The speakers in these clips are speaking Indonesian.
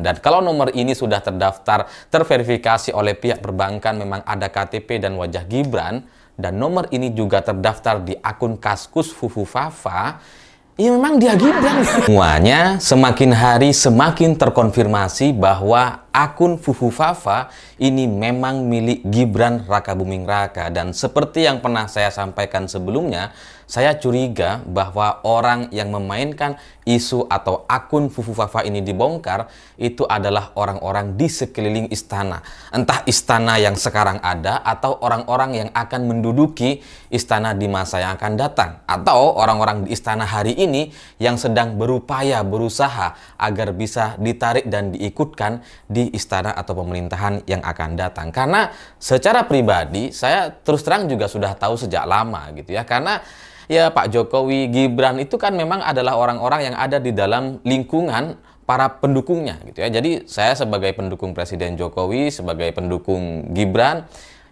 Dan kalau nomor ini sudah terdaftar, terverifikasi oleh pihak perbankan, memang ada KTP dan wajah Gibran, dan nomor ini juga terdaftar di akun Kaskus Fufu Fafa, ya memang dia Gibran. Semuanya semakin hari semakin terkonfirmasi bahwa akun Fufu Fafa ini memang milik Gibran Rakabuming Raka. Dan seperti yang pernah saya sampaikan sebelumnya, saya curiga bahwa orang yang memainkan isu atau akun Fufu Fafa ini dibongkar itu adalah orang-orang di sekeliling istana. Entah istana yang sekarang ada atau orang-orang yang akan menduduki istana di masa yang akan datang. Atau orang-orang di istana hari ini yang sedang berupaya, berusaha agar bisa ditarik dan diikutkan di istana atau pemerintahan yang akan datang. Karena secara pribadi saya terus terang juga sudah tahu sejak lama gitu ya. Karena ya Pak Jokowi, Gibran itu kan memang adalah orang-orang yang ada di dalam lingkungan para pendukungnya gitu ya. Jadi saya sebagai pendukung Presiden Jokowi, sebagai pendukung Gibran,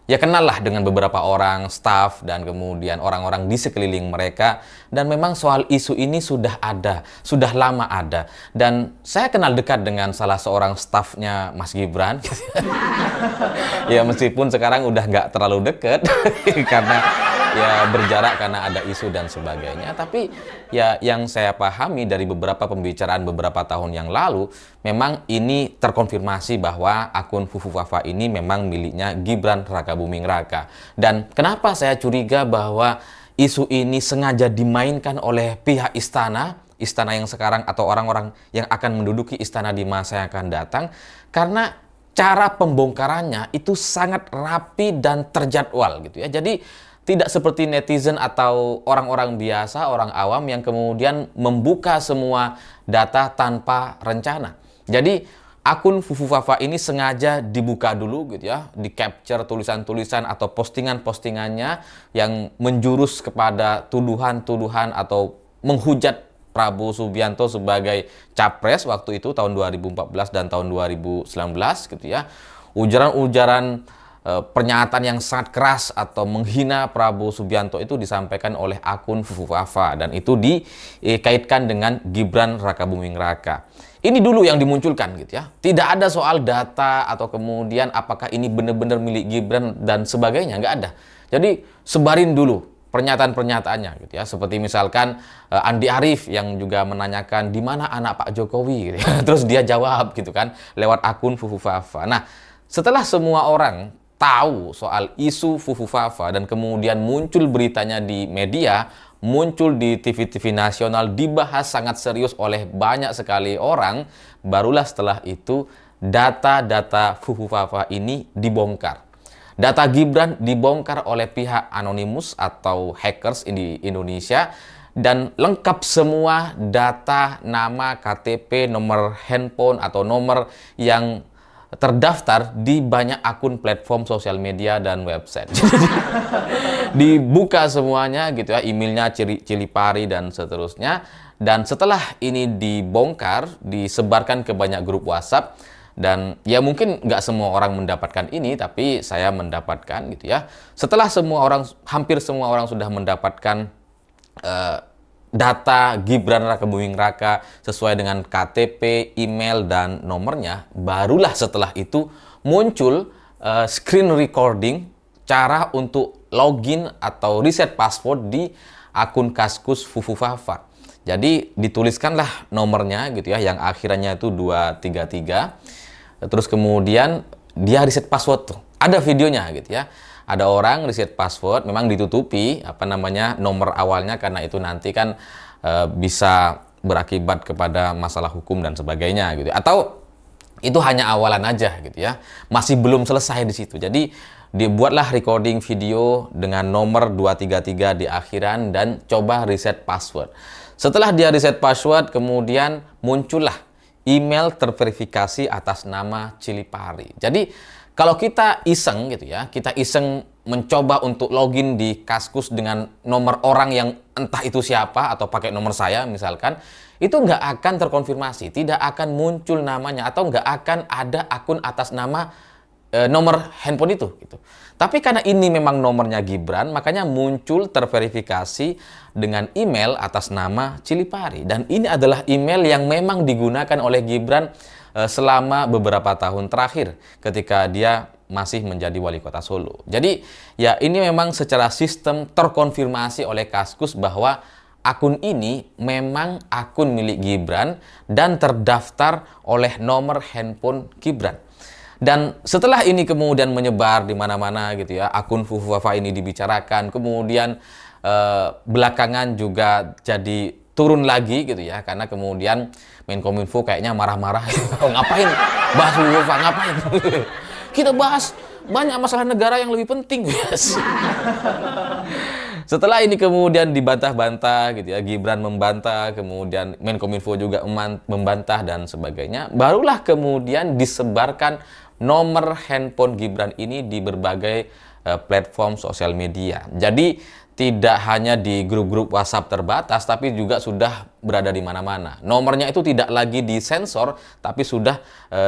ya kenal lah dengan beberapa orang, staf, dan kemudian orang-orang di sekeliling mereka. Dan memang soal isu ini sudah ada, sudah lama ada. Dan saya kenal dekat dengan salah seorang stafnya Mas Gibran. Ya meskipun sekarang udah nggak terlalu dekat karena ya berjarak karena ada isu dan sebagainya. Tapi ya yang saya pahami dari beberapa pembicaraan beberapa tahun yang lalu, memang ini terkonfirmasi bahwa akun Fufu Fafa ini memang miliknya Gibran Rakabuming Raka. Dan kenapa saya curiga bahwa isu ini sengaja dimainkan oleh pihak istana yang sekarang atau orang-orang yang akan menduduki istana di masa yang akan datang? Karena cara pembongkarannya itu sangat rapi dan terjadwal gitu ya. Jadi tidak seperti netizen atau orang-orang biasa, orang awam yang kemudian membuka semua data tanpa rencana. Jadi akun Fufu Fafa ini sengaja dibuka dulu gitu ya, di-capture tulisan-tulisan atau postingan-postingannya yang menjurus kepada tuduhan-tuduhan atau menghujat Prabowo Subianto sebagai capres waktu itu tahun 2014 dan tahun 2019 gitu ya. Ujaran-ujaran pernyataan yang sangat keras atau menghina Prabowo Subianto itu disampaikan oleh akun Fufu Fafa, dan itu dikaitkan dengan Gibran Rakabuming Raka. Ini dulu yang dimunculkan gitu ya. Tidak ada soal data atau kemudian apakah ini benar-benar milik Gibran dan sebagainya, nggak ada. Jadi sebarin dulu pernyataan-pernyataannya gitu ya. Seperti misalkan Andi Arief yang juga menanyakan di mana anak Pak Jokowi gitu ya. Terus dia jawab gitu kan lewat akun Fufu Fafa. Nah, setelah semua orang tahu soal isu Fufu Fafa dan kemudian muncul beritanya di media, muncul di TV-TV nasional, dibahas sangat serius oleh banyak sekali orang, barulah setelah itu data-data Fufu Fafa ini dibongkar. Data Gibran dibongkar oleh pihak anonimus atau hackers di Indonesia, dan lengkap semua data, nama, KTP, nomor handphone atau nomor yang terdaftar di banyak akun platform sosial media dan website. Dibuka semuanya gitu ya, emailnya Cilipari dan seterusnya. Dan setelah ini dibongkar, disebarkan ke banyak grup WhatsApp, dan ya mungkin nggak semua orang mendapatkan ini, tapi saya mendapatkan gitu ya. Setelah hampir semua orang sudah mendapatkan data Gibran Rakabuming Raka sesuai dengan KTP, email, dan nomornya, barulah setelah itu muncul screen recording cara untuk login atau reset password di akun Kaskus Fufu Fafa. Jadi dituliskanlah nomornya gitu ya, yang akhirannya itu 233. Terus kemudian dia reset password tuh. Ada videonya gitu ya. Ada orang reset password, memang ditutupi nomor awalnya karena itu nanti kan bisa berakibat kepada masalah hukum dan sebagainya gitu. Atau itu hanya awalan aja gitu ya. Masih belum selesai di situ. Jadi dibuatlah recording video dengan nomor 233 di akhiran dan coba reset password. Setelah dia reset password, kemudian muncullah email terverifikasi atas nama Cilipari. Jadi kalau kita iseng gitu ya, kita iseng mencoba untuk login di Kaskus dengan nomor orang yang entah itu siapa atau pakai nomor saya misalkan, itu nggak akan terkonfirmasi, tidak akan muncul namanya atau nggak akan ada akun atas nama nomor handphone itu gitu. Tapi karena ini memang nomornya Gibran, makanya muncul terverifikasi dengan email atas nama Cilipari. Dan ini adalah email yang memang digunakan oleh Gibran selama beberapa tahun terakhir ketika dia masih menjadi wali kota Solo. Jadi ya ini memang secara sistem terkonfirmasi oleh Kaskus bahwa akun ini memang akun milik Gibran dan terdaftar oleh nomor handphone Gibran. Dan setelah ini kemudian menyebar di mana-mana gitu ya, akun Fufufafa ini dibicarakan, kemudian belakangan juga jadi turun lagi gitu ya, karena kemudian Menkominfo kayaknya marah-marah. Oh, ngapain bahas Fufufafa, ngapain? Kita bahas banyak masalah negara yang lebih penting. Yes. Setelah ini kemudian dibantah-bantah gitu ya, Gibran membantah, kemudian Menkominfo juga membantah dan sebagainya. Barulah kemudian disebarkan nomor handphone Gibran ini di berbagai platform sosial media. Jadi tidak hanya di grup-grup WhatsApp terbatas, tapi juga sudah berada di mana-mana. Nomornya itu tidak lagi disensor, tapi sudah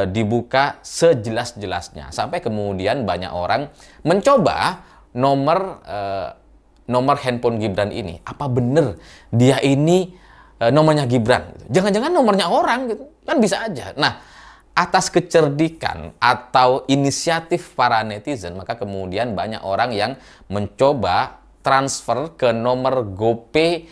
dibuka sejelas-jelasnya. Sampai kemudian banyak orang mencoba nomor handphone Gibran ini. Apa benar dia ini nomornya Gibran? Jangan-jangan nomornya orang gitu. Kan bisa aja. Nah, atas kecerdikan atau inisiatif para netizen, maka kemudian banyak orang yang mencoba transfer ke nomor GoPay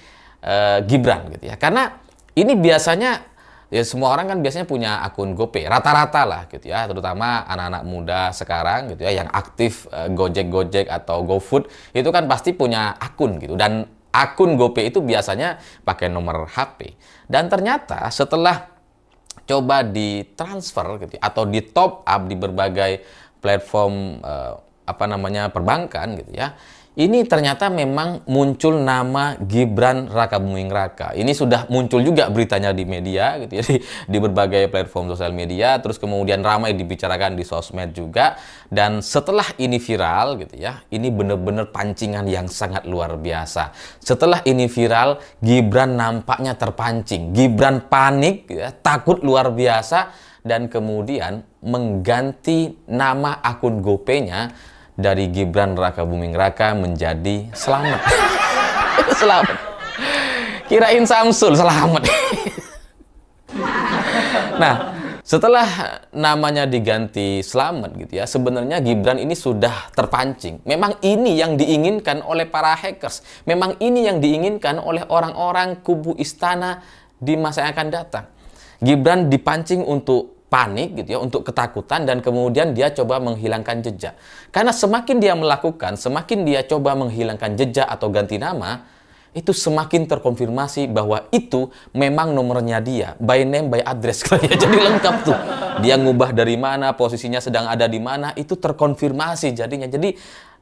Gibran gitu ya. Karena ini biasanya ya semua orang kan biasanya punya akun GoPay, rata-rata lah gitu ya, terutama anak-anak muda sekarang gitu ya yang aktif Gojek atau GoFood itu kan pasti punya akun gitu, dan akun GoPay itu biasanya pakai nomor HP. Dan ternyata setelah coba ditransfer gitu atau di top up di berbagai platform perbankan gitu ya, ini ternyata memang muncul nama Gibran Rakabuming Raka. Ini sudah muncul juga beritanya di media gitu ya, di berbagai platform sosial media, terus kemudian ramai dibicarakan di sosmed juga. Dan setelah ini viral gitu ya, ini benar-benar pancingan yang sangat luar biasa. Setelah ini viral, Gibran nampaknya terpancing. Gibran panik ya, takut luar biasa, dan kemudian mengganti nama akun GoPay-nya dari Gibran Rakabuming Raka menjadi Slamet. Slamet. Kirain Samsul, Slamet. Nah, setelah namanya diganti Slamet gitu ya, sebenarnya Gibran ini sudah terpancing. Memang ini yang diinginkan oleh para hackers. Memang ini yang diinginkan oleh orang-orang kubu istana di masa yang akan datang. Gibran dipancing untuk panik gitu ya, untuk ketakutan, dan kemudian dia coba menghilangkan jejak. Karena semakin dia melakukan, semakin dia coba menghilangkan jejak atau ganti nama, itu semakin terkonfirmasi bahwa itu memang nomornya dia, by name by address. Jadi lengkap tuh. Dia ngubah dari mana, posisinya sedang ada di mana, itu terkonfirmasi jadinya. Jadi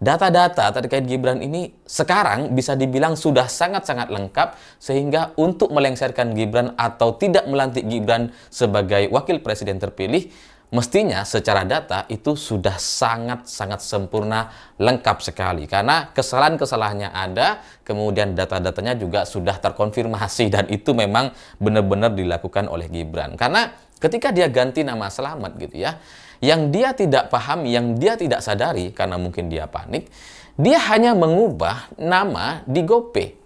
data-data terkait Gibran ini sekarang bisa dibilang sudah sangat-sangat lengkap, sehingga untuk melengsarkan Gibran atau tidak melantik Gibran sebagai wakil presiden terpilih, mestinya secara data itu sudah sangat-sangat sempurna, lengkap sekali. Karena kesalahan-kesalahannya ada, kemudian data-datanya juga sudah terkonfirmasi, dan itu memang benar-benar dilakukan oleh Gibran. Karena ketika dia ganti nama Slamet gitu ya, yang dia tidak pahami, yang dia tidak sadari karena mungkin dia panik, dia hanya mengubah nama di GoPay.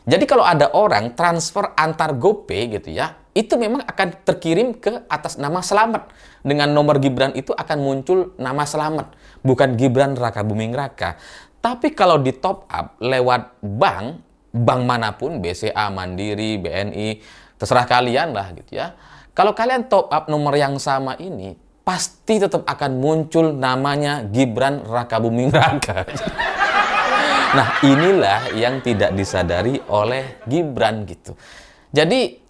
Jadi kalau ada orang transfer antar GoPay gitu ya, itu memang akan terkirim ke atas nama Slamet. Dengan nomor Gibran itu akan muncul nama Slamet, bukan Gibran Rakabuming Raka. Tapi kalau di top up lewat bank manapun, BCA, Mandiri, BNI, terserah kalian lah gitu ya. Kalau kalian top up nomor yang sama ini, pasti tetap akan muncul namanya Gibran Rakabuming Raka. Nah, inilah yang tidak disadari oleh Gibran gitu. Jadi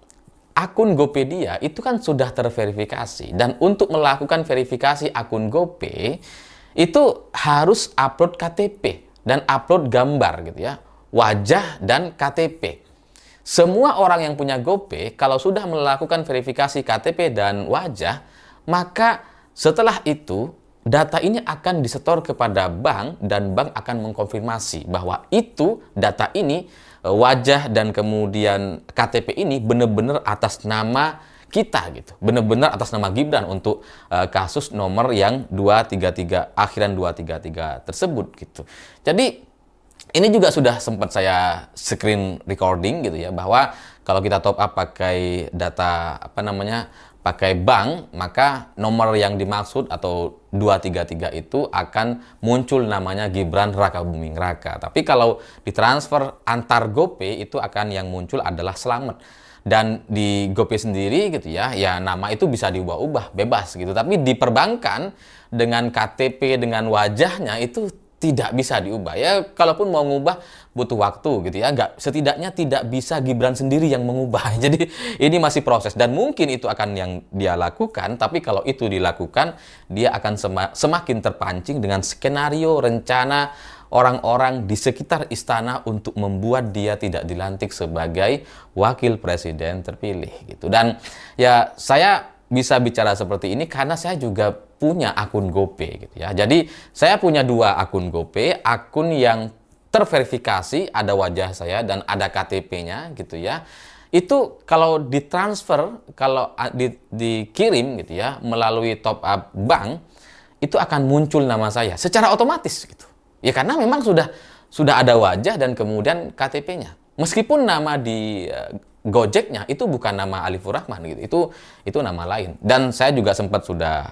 akun Gopedia itu kan sudah terverifikasi, dan untuk melakukan verifikasi akun GoPay itu harus upload KTP dan upload gambar gitu ya, wajah dan KTP. Semua orang yang punya GoPay kalau sudah melakukan verifikasi KTP dan wajah, maka setelah itu data ini akan disetor kepada bank, dan bank akan mengkonfirmasi bahwa itu data ini, wajah dan kemudian KTP ini benar-benar atas nama kita gitu. Benar-benar atas nama Gibran untuk kasus nomor yang 233, akhiran 233 tersebut gitu. Jadi ini juga sudah sempat saya screen recording gitu ya, bahwa kalau kita top up pakai data pakai bank, maka nomor yang dimaksud atau 233 itu akan muncul namanya Gibran Rakabuming Raka. Tapi kalau ditransfer antar GoPay itu akan yang muncul adalah Slamet. Dan di GoPay sendiri gitu ya, ya nama itu bisa diubah-ubah bebas gitu. Tapi di perbankan dengan KTP dengan wajahnya itu tidak bisa diubah. Ya kalaupun mau ngubah butuh waktu gitu ya. Setidaknya tidak bisa Gibran sendiri yang mengubah. Jadi ini masih proses dan mungkin itu akan yang dia lakukan. Tapi kalau itu dilakukan, dia akan semakin terpancing dengan skenario rencana orang-orang di sekitar istana untuk membuat dia tidak dilantik sebagai wakil presiden terpilih gitu. Dan ya saya bisa bicara seperti ini karena saya juga punya akun GoPay gitu ya. Jadi saya punya 2 akun GoPay, akun yang terverifikasi ada wajah saya dan ada KTP-nya gitu ya. Itu kalau ditransfer, kalau dikirim gitu ya melalui top up bank, itu akan muncul nama saya secara otomatis gitu. Ya karena memang sudah ada wajah dan kemudian KTP-nya. Meskipun nama di Gojeknya itu bukan nama Alifur Rahman gitu. Itu nama lain. Dan saya juga sempat sudah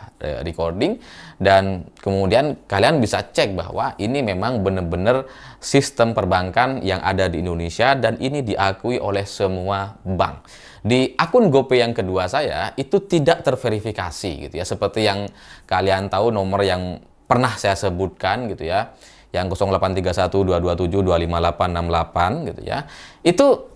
recording dan kemudian kalian bisa cek bahwa ini memang benar-benar sistem perbankan yang ada di Indonesia dan ini diakui oleh semua bank. Di akun GoPay yang kedua saya itu tidak terverifikasi gitu ya. Seperti yang kalian tahu nomor yang pernah saya sebutkan gitu ya. Yang 083122725868 gitu ya. Itu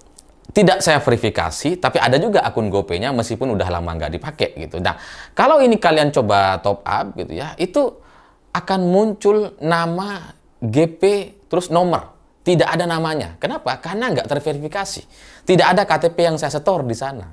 tidak saya verifikasi, tapi ada juga akun GoPay-nya meskipun udah lama nggak dipakai gitu. Nah, kalau ini kalian coba top up gitu ya, itu akan muncul nama GP terus nomor. Tidak ada namanya. Kenapa? Karena nggak terverifikasi. Tidak ada KTP yang saya setor di sana.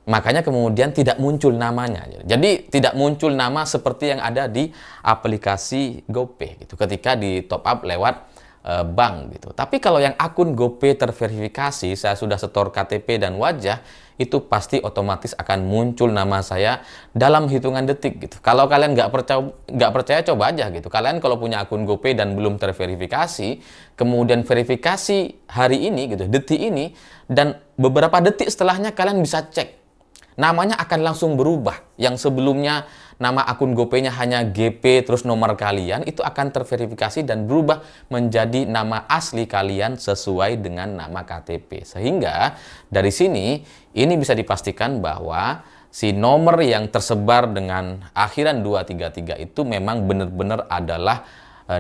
Makanya kemudian tidak muncul namanya. Jadi tidak muncul nama seperti yang ada di aplikasi GoPay gitu. Ketika di top up lewat bank gitu. Tapi kalau yang akun GoPay terverifikasi, saya sudah setor KTP dan wajah, itu pasti otomatis akan muncul nama saya dalam hitungan detik gitu. Kalau kalian nggak percaya coba aja gitu. Kalian kalau punya akun GoPay dan belum terverifikasi, kemudian verifikasi hari ini gitu, detik ini, dan beberapa detik setelahnya kalian bisa cek. Namanya akan langsung berubah. Yang sebelumnya nama akun GoPay-nya hanya GP terus nomor kalian, itu akan terverifikasi dan berubah menjadi nama asli kalian sesuai dengan nama KTP. Sehingga dari sini ini bisa dipastikan bahwa si nomor yang tersebar dengan akhiran 233 itu memang benar-benar adalah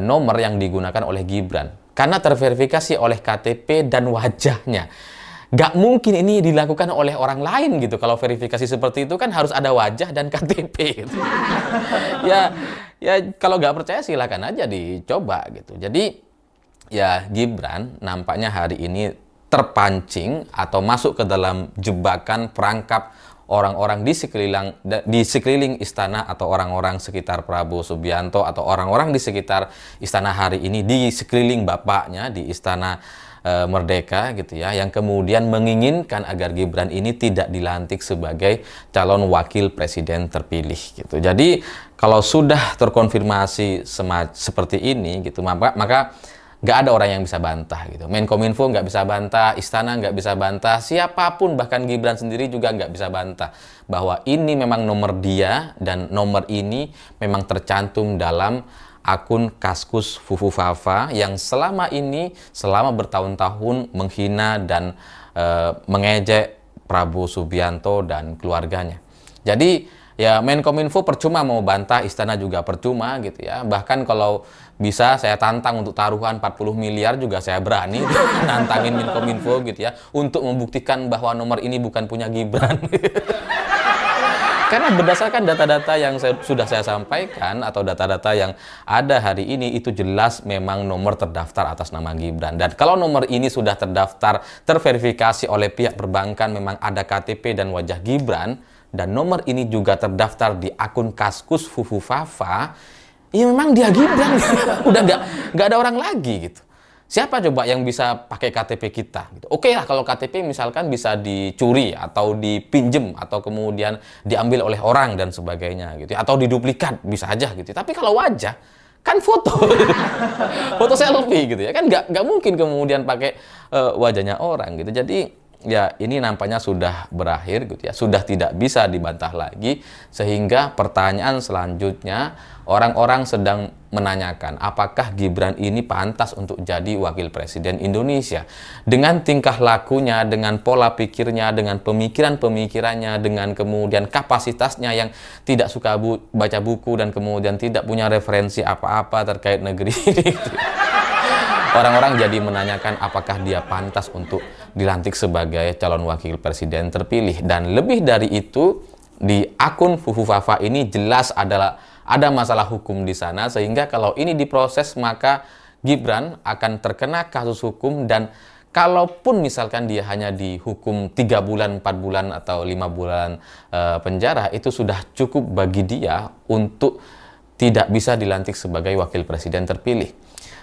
nomor yang digunakan oleh Gibran. Karena terverifikasi oleh KTP dan wajahnya. Gak mungkin ini dilakukan oleh orang lain gitu. Kalau verifikasi seperti itu kan harus ada wajah dan KTP gitu. ya kalau gak percaya silakan aja dicoba gitu. Jadi ya Gibran nampaknya hari ini terpancing atau masuk ke dalam jebakan perangkap orang-orang di sekeliling istana atau orang-orang sekitar Prabowo Subianto atau orang-orang di sekitar istana hari ini, di sekeliling bapaknya di istana Merdeka gitu ya, yang kemudian menginginkan agar Gibran ini tidak dilantik sebagai calon wakil presiden terpilih gitu. Jadi kalau sudah terkonfirmasi seperti ini gitu, maka nggak ada orang yang bisa bantah gitu. Menkominfo nggak bisa bantah, istana nggak bisa bantah, siapapun bahkan Gibran sendiri juga nggak bisa bantah bahwa ini memang nomor dia dan nomor ini memang tercantum dalam akun Kaskus Fufufafa yang selama bertahun-tahun menghina dan mengejek Prabowo Subianto dan keluarganya. Jadi ya Menkominfo percuma mau bantah, istana juga percuma gitu ya. Bahkan kalau bisa saya tantang untuk taruhan 40 miliar juga saya berani nantangin Menkominfo gitu ya untuk membuktikan bahwa nomor ini bukan punya Gibran. Karena berdasarkan data-data yang sudah saya sampaikan atau data-data yang ada hari ini itu jelas memang nomor terdaftar atas nama Gibran. Dan kalau nomor ini sudah terdaftar, terverifikasi oleh pihak perbankan memang ada KTP dan wajah Gibran, dan nomor ini juga terdaftar di akun Kaskus Fufufafa, ya memang dia Gibran. Udah nggak ada orang lagi gitu. Siapa coba yang bisa pakai KTP kita? Oke lah kalau KTP misalkan bisa dicuri atau dipinjem atau kemudian diambil oleh orang dan sebagainya gitu, atau diduplikat bisa aja gitu. Tapi kalau wajah kan foto, foto selfie gitu ya kan nggak mungkin kemudian pakai wajahnya orang gitu. Jadi ya ini nampaknya sudah berakhir gitu ya, sudah tidak bisa dibantah lagi, sehingga pertanyaan selanjutnya orang-orang sedang menanyakan apakah Gibran ini pantas untuk jadi wakil presiden Indonesia dengan tingkah lakunya, dengan pola pikirnya, dengan pemikiran-pemikirannya, dengan kemudian kapasitasnya yang tidak suka baca buku dan kemudian tidak punya referensi apa-apa terkait negeri ini. Orang-orang jadi menanyakan apakah dia pantas untuk dilantik sebagai calon wakil presiden terpilih. Dan lebih dari itu, di akun Fufu Fafa ini jelas ada masalah hukum di sana, sehingga kalau ini diproses maka Gibran akan terkena kasus hukum, dan kalaupun misalkan dia hanya dihukum 3 bulan, 4 bulan, atau 5 bulan penjara, itu sudah cukup bagi dia untuk tidak bisa dilantik sebagai wakil presiden terpilih.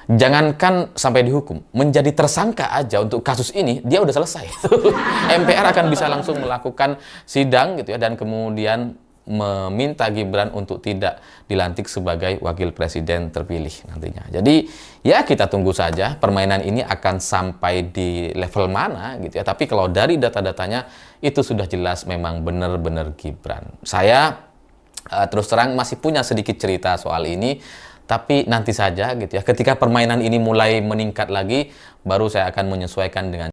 Jangankan sampai dihukum, menjadi tersangka aja untuk kasus ini, dia udah selesai. MPR akan bisa langsung melakukan sidang gitu ya, dan kemudian meminta Gibran untuk tidak dilantik sebagai wakil presiden terpilih nantinya. Jadi ya kita tunggu saja permainan ini akan sampai di level mana gitu ya. Tapi kalau dari data-datanya itu sudah jelas memang benar-benar Gibran. Saya terus terang masih punya sedikit cerita soal ini, tapi nanti saja gitu ya. Ketika permainan ini mulai meningkat lagi, baru saya akan menyesuaikan dengan